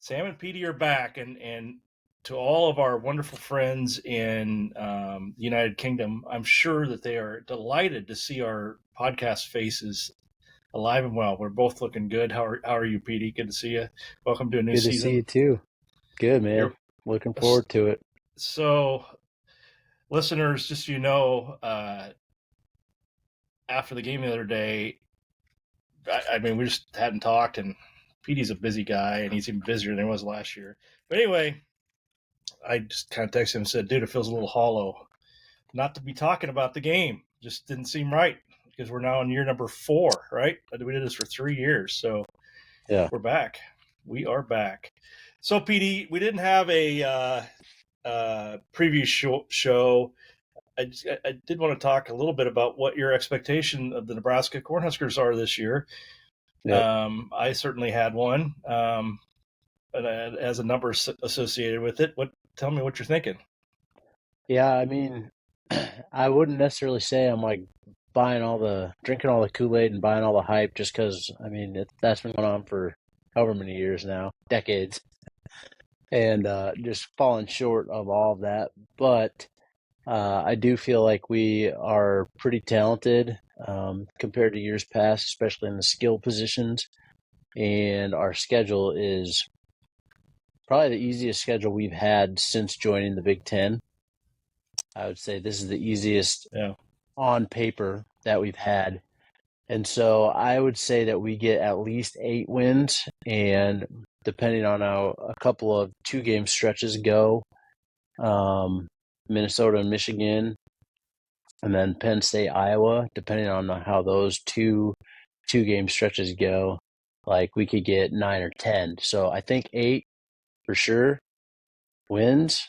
Sam and Petey are back, and to all of our wonderful friends in the United Kingdom, I'm sure that they are delighted to see our podcast faces alive and well. We're both looking good. How are you, Petey? Good to see you. Welcome to a new Good to see you season. too. Good, man. You're, Looking forward to it. so, listeners, just so you know, after the game the other day, I mean, we just hadn't talked, and Petey's a busy guy, and he's even busier than he was last year. But anyway, I just kind of texted him and said, dude, it feels a little hollow not to be talking about the game. Just didn't seem right because we're now in year number 4, right? We did this for 3 years. So Yeah. we're back. We are back. So, Petey, we didn't have a preview show. I did want to talk a little bit about what your expectation of the Nebraska Cornhuskers are this year. Yep. I certainly had one, and as a number associated with it. Tell me what you're thinking. Yeah, I mean, I wouldn't necessarily say I'm like drinking all the Kool-Aid and buying all the hype just because, I mean, that's been going on for however many years now, decades, and just falling short of all of that. But I do feel like we are pretty talented compared to years past, especially in the skill positions. And our schedule is probably the easiest schedule we've had since joining the Big Ten. I would say this is the easiest on paper that we've had. And so I would say that we get at least 8 wins. And depending on how a couple of 2-game stretches go, Minnesota and Michigan, and then Penn State, Iowa, depending on how those two-game stretches go, like we could get 9 or 10. So I think 8 for sure wins.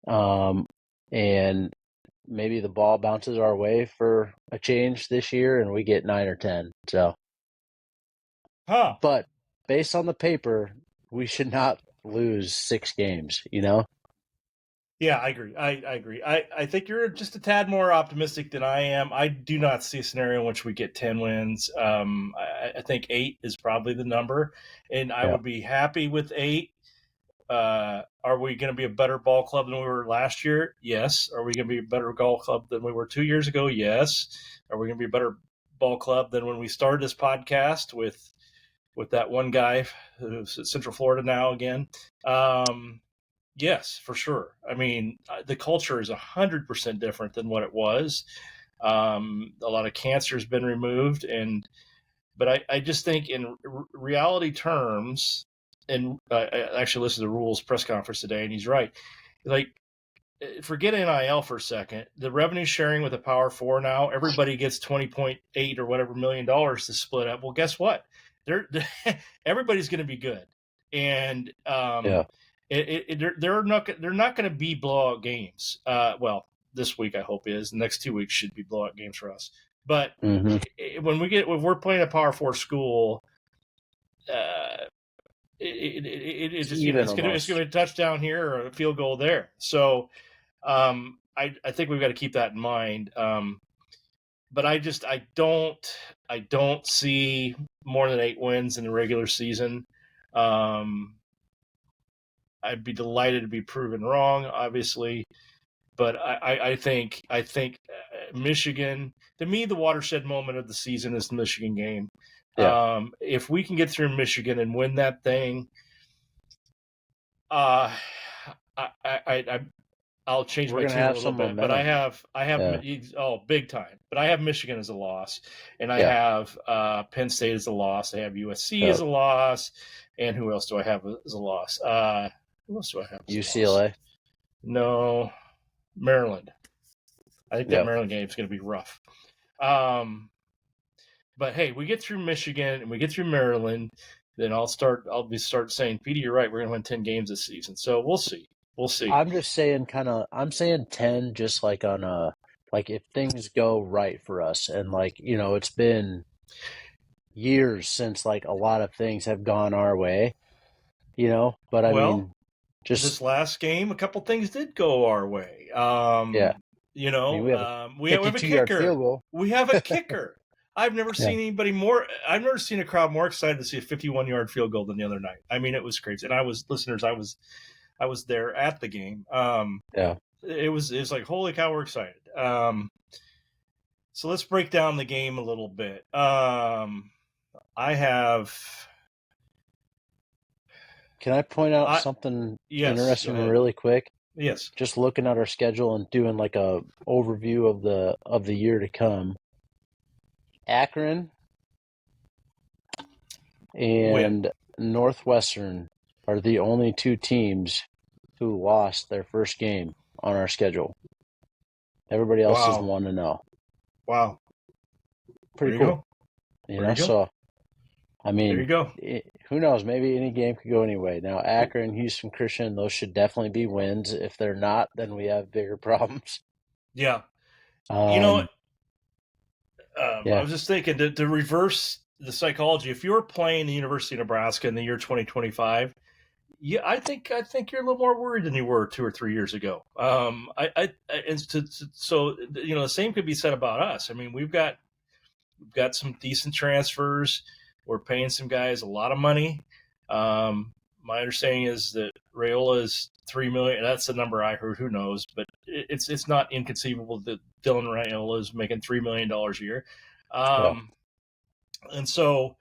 And maybe the ball bounces our way for a change this year and we get 9 or 10. So, But based on the paper, we should not lose 6 games, you know? Yeah, I agree. I agree. I think you're just a tad more optimistic than I am. I do not see a scenario in which we get 10 wins. I think 8 is probably the number, and I would be happy with 8. Are we going to be a better ball club than we were last year? Yes. Are we going to be a better ball club than we were 2 years ago? Yes. Are we going to be a better ball club than when we started this podcast with that one guy who's at Central Florida now again? Yes, for sure. I mean, the culture is 100% different than what it was. A lot of cancer has been removed, but I just think in reality terms, and I actually listened to Rule's press conference today, and he's right. Like, forget NIL for a second. The revenue sharing with the Power Four now, everybody gets $20.8 or whatever $1 million to split up. Well, guess what? Everybody's going to be good, and they're not going to be blowout games. Well, this week I hope is. The next 2 weeks should be blowout games for us. But when we're playing a Power Four school, it's going to be a touchdown here or a field goal there. So I think we've got to keep that in mind. But I don't see more than 8 wins in the regular season. I'd be delighted to be proven wrong, obviously, but I think Michigan. To me, the watershed moment of the season is the Michigan game. Yeah. If we can get through Michigan and win that thing, I'll change my tune a little bit. Momentum. But I have big time. But I have Michigan as a loss, and I have Penn State as a loss. I have USC as a loss, and who else do I have as a loss? Who else do I have? UCLA? No, Maryland. I think that Maryland game is going to be rough. But hey, we get through Michigan and we get through Maryland, then I'll start saying, Petey, you're right. We're going to win 10 games this season. So we'll see. I'm just saying I'm saying 10 just like on like if things go right for us. And like, you know, it's been years since like a lot of things have gone our way, you know, but I mean, just this last game, a couple things did go our way. You know, we have a kicker. We have a kicker. I've never seen anybody more. I've never seen a crowd more excited to see a 51-yard field goal than the other night. I mean, it was crazy. And I was there at the game. It was like, holy cow, we're excited. So let's break down the game a little bit. I have. Can I point out something interesting really quick? Yes. Just looking at our schedule and doing like a overview of the year to come. Akron and Northwestern are the only two teams who lost their first game on our schedule. Everybody else is 1-0. Wow. Pretty cool. You know, so I mean, there you go. Who knows? Maybe any game could go anyway. Now, Akron, Houston Christian, those should definitely be wins. If they're not, then we have bigger problems. Yeah. You know, I was just thinking to reverse the psychology. If you were playing the University of Nebraska in the year 2025, yeah, I think you're a little more worried than you were 2 or 3 years ago. So you know, the same could be said about us. I mean, we've got some decent transfers. We're paying some guys a lot of money. My understanding is that Raiola's $3 million. That's the number I heard. Who knows? But it's not inconceivable that Dylan Raiola is making $3 million a year. And so,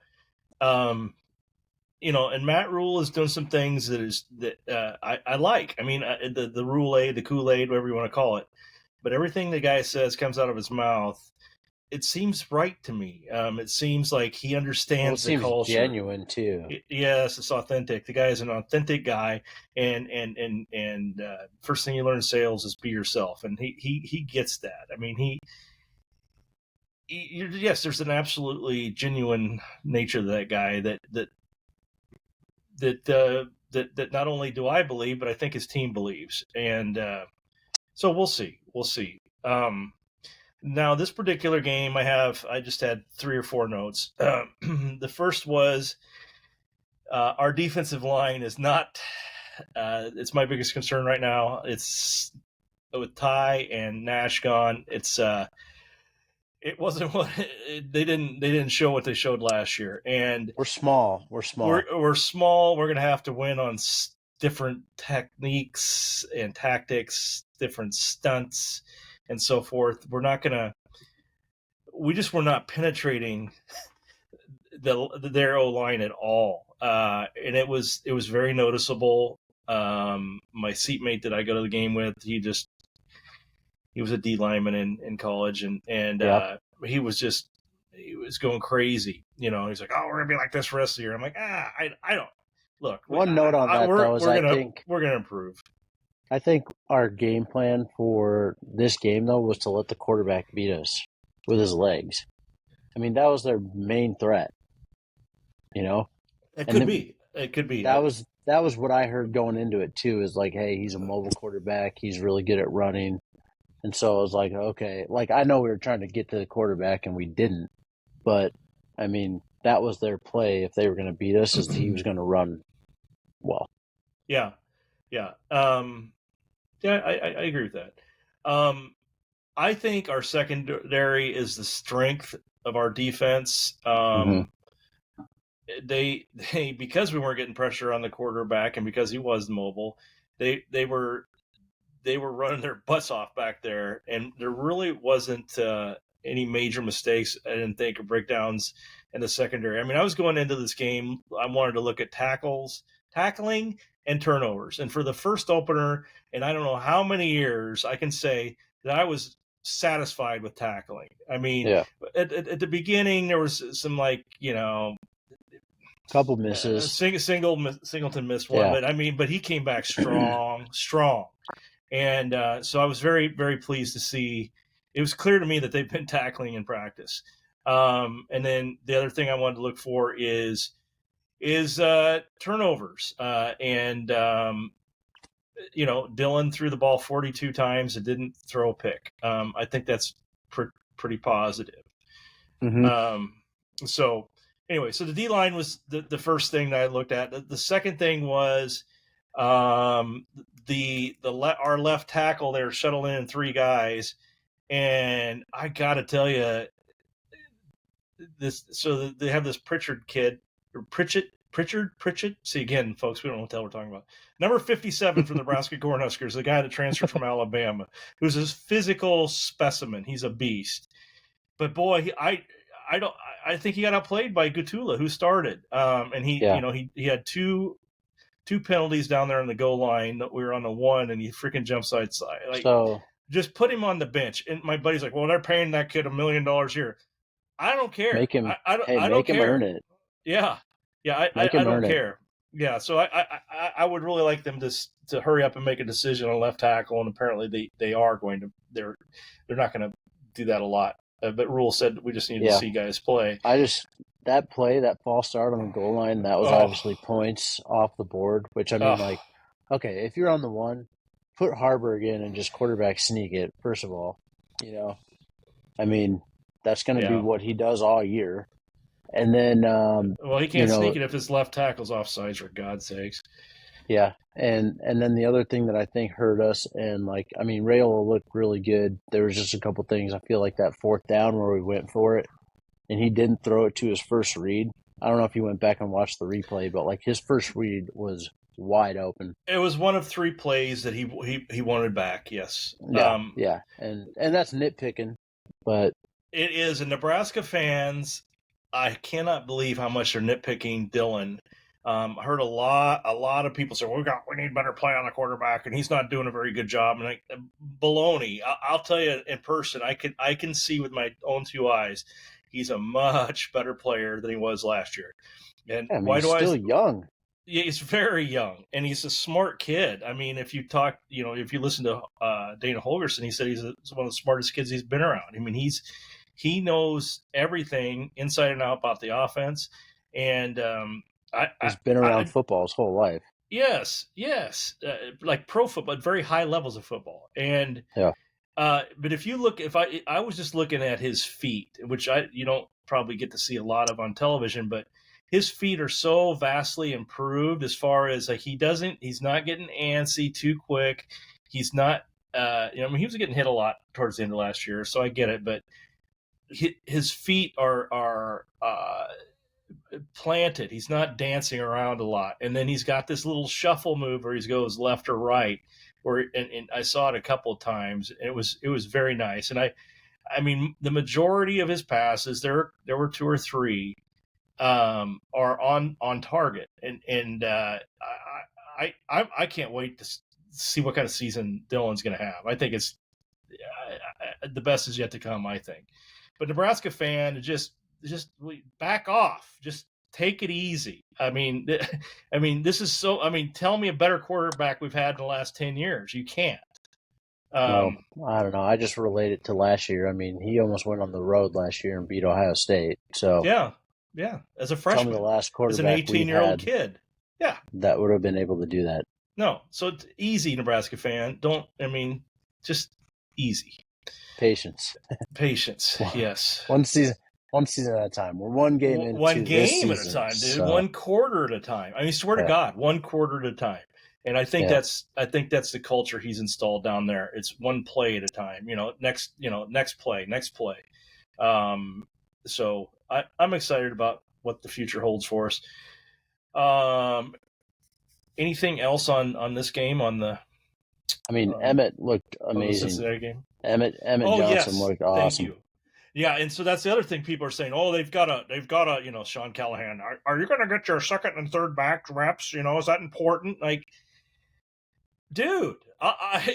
you know, and Matt Rule is doing some things that I like. I mean, the Rule-Aid, the Kool-Aid, whatever you want to call it. But everything the guy says comes out of his mouth. It seems right to me. It seems like he understands the culture. Genuine too. Yes, it's authentic. The guy is an authentic guy, and first thing you learn in sales is be yourself, and he gets that. I mean, yes, there's an absolutely genuine nature to that guy that not only do I believe, but I think his team believes, and so we'll see. Now, this particular game, I just had 3 or 4 notes. The first was our defensive line is not. It's my biggest concern right now. It's with Ty and Nash gone. It wasn't what they didn't show what they showed last year, and we're small. We're small. We're going to have to win on different techniques and tactics, different stunts, and so forth. We're not penetrating their O-line at all. And it was very noticeable. My seatmate that I go to the game with, he was a D lineman in college, and he was going crazy. You know, he's like, "Oh, we're gonna be like this for the rest of the year." I'm like, I don't look. One note on that though is I think we're gonna improve. I think our game plan for this game though was to let the quarterback beat us with his legs. I mean, that was their main threat. You know, it could be. That was what I heard going into it too. Is like, hey, he's a mobile quarterback. He's really good at running. And so I was like, okay, like I know we were trying to get to the quarterback and we didn't, but I mean, that was their play. If they were going to beat us, is he was going to run well. Yeah. I agree with that. I think our secondary is the strength of our defense. They because we weren't getting pressure on the quarterback and because he was mobile, they were running their butts off back there, and there really wasn't any major mistakes, I didn't think, or breakdowns in the secondary. I mean, I was going into this game, I wanted to look at tackling, and turnovers. And for the first opener, in I don't know how many years, I can say that I was satisfied with tackling. I mean, at the beginning, there was some couple misses. Singleton missed one, but he came back strong. And so I was very, very pleased to see. It was clear to me that they've been tackling in practice. And then the other thing I wanted to look for is turnovers. Dylan threw the ball 42 times and didn't throw a pick. I think that's pretty positive. So anyway, so the D-line was the first thing that I looked at. The second thing was our left tackle there shuttled in 3 guys, and I got to tell you, they have this Pritchard kid, or Pritchard. See, again, folks, we don't know what the hell we're talking about. Number 57 for the Nebraska Cornhuskers, the guy that transferred from Alabama, who's this physical specimen. He's a beast. But boy, I think he got outplayed by Gutula, who started. And he had two penalties down there on the goal line. That we were on the one, and he freaking jumped side. Like, So just put him on the bench. And my buddy's like, well, they're paying that kid $1 million a year. I don't care. make him, I make don't him care. earn it. Yeah. Make I him don't earn it. care. Yeah, so I would really like them to hurry up and make a decision on left tackle, and apparently they are going to. They're not going to do that a lot. But Rule said we just need to see guys play. That play, that false start on the goal line, that was obviously points off the board. Which I mean, like, okay, if you're on the one, put Harburg in and just quarterback sneak it. First of all, I mean, that's going to be what he does all year. And then, well, he can't sneak it if his left tackle's offsides, for God's sakes. Yeah, and then the other thing that I think hurt us, and like, I mean, Rayola looked really good. There was just a couple things. I feel like that fourth down where we went for it, and he didn't throw it to his first read. I don't know if you went back and watched the replay, but like his first read was wide open. It was one of 3 plays that he wanted back. Yes. Yeah, and that's nitpicking, but it is. And Nebraska fans, I cannot believe how much they're nitpicking Dylan. I heard a lot of people say, we need better play on the quarterback, and he's not doing a very good job. And like, baloney. I'll tell you in person, I can see with my own 2 eyes, he's a much better player than he was last year. And he's still young. Yeah, he's very young, and he's a smart kid. I mean, if you listen to Dana Holgerson, he said he's one of the smartest kids he's been around. I mean, he knows everything inside and out about the offense, and he's been around football his whole life. Yes, like pro football, very high levels of football, and but if you look, if I was just looking at his feet, which you don't probably get to see a lot of on television, but his feet are so vastly improved as far as like he's not getting antsy too quick. He's not, he was getting hit a lot towards the end of last year, so I get it, but his feet are planted. He's not dancing around a lot. And then he's got this little shuffle move where he goes left or right, and I saw it a couple of times. And it was very nice. And I mean, the majority of his passes, there were 2 or 3, are on target. And I can't wait to see what kind of season Dylan's going to have. I think it's the best is yet to come, I think. But Nebraska fan, just back off. Just take it easy. I mean, this is so. I mean, tell me a better quarterback we've had in the last 10 years. You can't. I don't know. I just relate it to last year. I mean, he almost went on the road last year and beat Ohio State. So yeah. As a freshman, tell me the last quarterback, as an 18-year-old kid, that would have been able to do that. No, so it's easy, Nebraska fan. Just easy. Patience. Yes. One season at a time. We're one game into one game this at a season, time, dude. So. 1 quarter at a time. I mean, swear to God, 1 quarter at a time. And I think that's the culture he's installed down there. It's 1 play at a time. Next play. So I'm excited about what the future holds for us. Anything else on this game? Emmett looked amazing. The Cincinnati game. Emmett Johnson looked awesome. Thank you. Yeah, and so that's the other thing people are saying. Oh, they've got to, Sean Callahan. Are you going to get your second and third back reps? Is that important? Like, dude,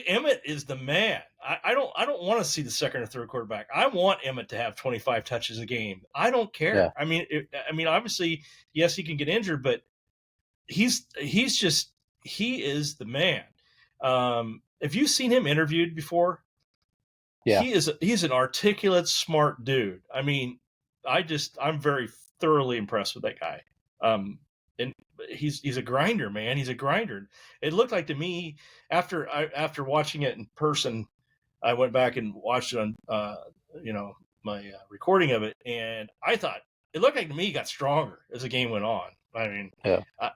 Emmett is the man. I don't want to see the second or third quarterback. I want Emmett to have 25 touches a game. I don't care. Yeah. I mean, obviously, yes, he can get injured, but he is the man. Have you seen him interviewed before? Yeah. He's an articulate, smart dude. I mean, I'm very thoroughly impressed with that guy. And he's a grinder, man. He's a grinder. It looked like to me after watching it in person, I went back and watched it on my recording of it, and I thought it looked like to me he got stronger as the game went on. I mean,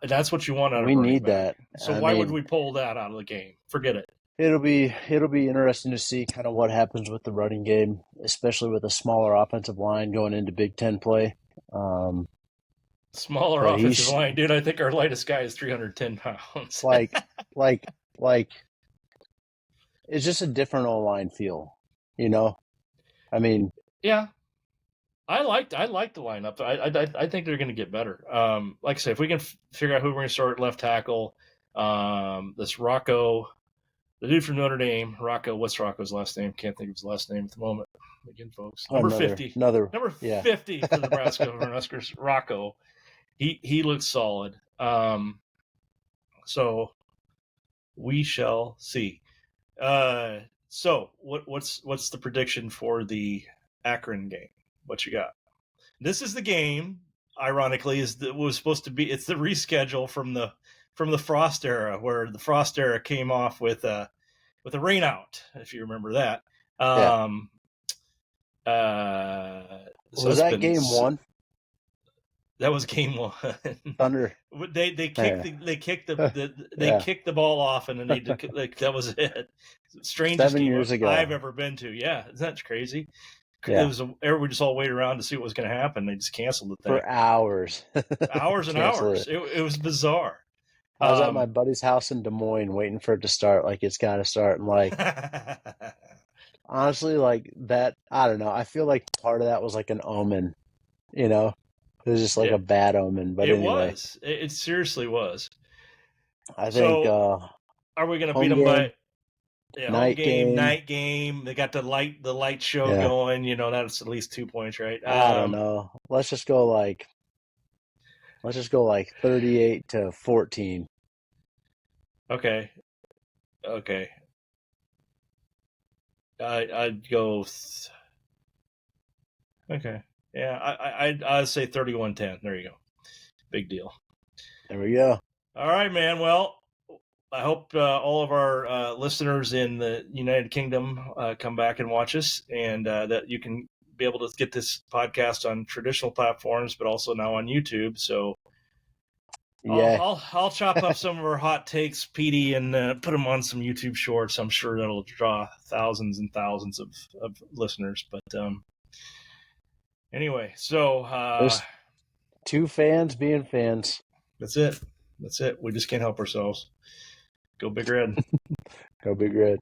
that's what you want out of We need that. So why would we pull that out of the game? Forget it. It'll be interesting to see kind of what happens with the running game, especially with a smaller offensive line going into Big Ten play. Um, Smaller but offensive he's line, dude. I think our lightest guy is 310 pounds. like like like it's just a different O line feel, you know. I mean, Yeah, I liked the lineup. I think they're going to get better. Like I said, if we can figure out who we're going to start at left tackle, this Rocco, the dude from Notre Dame, Rocco. What's Rocco's last name? Can't think of his last name at the moment. Again, folks, number 50, number yeah. 50 for the Nebraska Cornhuskers, Rocco. He looks solid. So we shall see. So what's the prediction for the Akron game? What you got? This is the game. Ironically, was supposed to be. It's the reschedule from the Frost era, where the Frost era came off with a rain out, if you remember that. Yeah. So Was that game one? That was game one. Thunder. They kicked the ball off, and then that was it. Strangest 7 years ago I've ever been to. Yeah, isn't that crazy? Yeah. It was everyone just all waited around to see what was going to happen. They just canceled the thing for hours, hours and hours. It was bizarre. I was at my buddy's house in Des Moines waiting for it to start. Like, it's got to start. And like, honestly, like that, I don't know. I feel like part of that was like an omen, you know? It was just like a bad omen. But anyway. Was. It seriously was. I think. Are we going to beat them by night game? They got the light show going. You know, that's at least 2 points, right? I don't know. Let's just go like 38-14. Okay. I'd go. Okay. Yeah, I'd say 31-10. There you go. Big deal. There we go. All right, man. Well, I hope all of our listeners in the United Kingdom come back and watch us, and that you can be able to get this podcast on traditional platforms, but also now on YouTube. So I'll chop up some of our hot takes, Petey, and put them on some YouTube shorts. I'm sure that'll draw thousands and thousands of listeners. But anyway, so there's two fans being fans. That's it. We just can't help ourselves. Go Big Red. Go Big Red.